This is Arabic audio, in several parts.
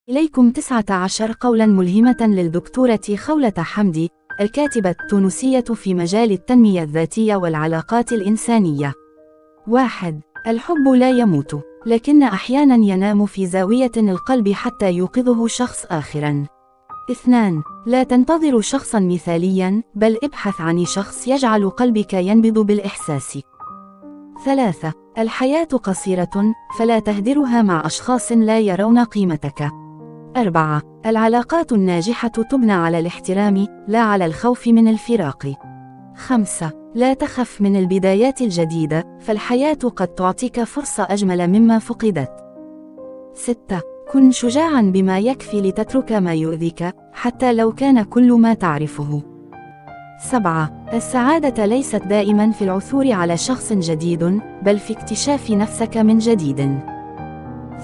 إليكم 19 قولا ملهمة للدكتورة خولة حمدي، الكاتبة التونسية في مجال التنمية الذاتية والعلاقات الإنسانية. 1. الحب لا يموت، لكن أحيانا ينام في زاوية القلب حتى يوقظه شخص آخر. 2. لا تنتظر شخصا مثاليا، بل ابحث عن شخص يجعل قلبك ينبض بالإحساس. 3. الحياة قصيرة، فلا تهدرها مع أشخاص لا يرون قيمتك. 4. العلاقات الناجحة تبنى على الاحترام، لا على الخوف من الفراق. 5. لا تخف من البدايات الجديدة، فالحياة قد تعطيك فرصة أجمل مما فقدت. 6. كن شجاعا بما يكفي لتترك ما يؤذيك، حتى لو كان كل ما تعرفه. 7. السعادة ليست دائما في العثور على شخص جديد، بل في اكتشاف نفسك من جديد.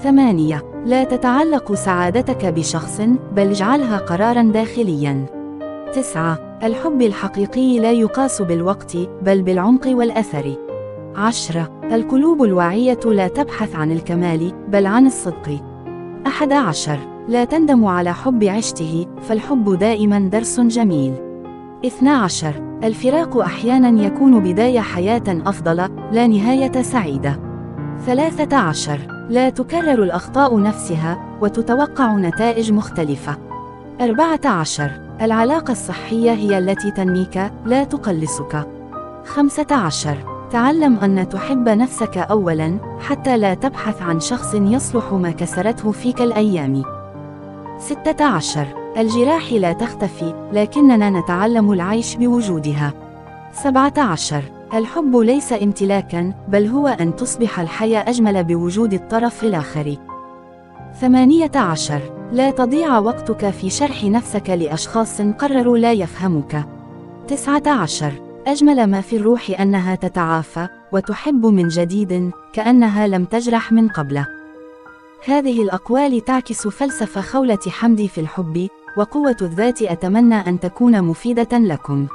8. لا تتعلق سعادتك بشخص، بل اجعلها قرارا داخليا. 9. الحب الحقيقي لا يقاس بالوقت، بل بالعمق والأثر. 10. القلوب الواعية لا تبحث عن الكمال، بل عن الصدق. 11. لا تندم على حب عشته، فالحب دائما درس جميل. 12. الفراق أحيانا يكون بداية حياة أفضل، لا نهاية سعيدة. 13. لا تكرر الأخطاء نفسها، وتتوقع نتائج مختلفة. 14. العلاقة الصحية هي التي تنميك، لا تقلصك. 15. تعلم أن تحب نفسك أولا، حتى لا تبحث عن شخص يصلح ما كسرته فيك الأيام. 16. الجراح لا تختفي، لكننا نتعلم العيش بوجودها. 17. الحب ليس امتلاكا، بل هو أن تصبح الحياة أجمل بوجود الطرف الآخر. 18. لا تضيع وقتك في شرح نفسك لأشخاص قرروا لا يفهمك. 19. أجمل ما في الروح أنها تتعافى، وتحب من جديد، كأنها لم تجرح من قبل. هذه الأقوال تعكس فلسفة خولة حمدي في الحب وقوة الذات. أتمنى أن تكون مفيدة لكم.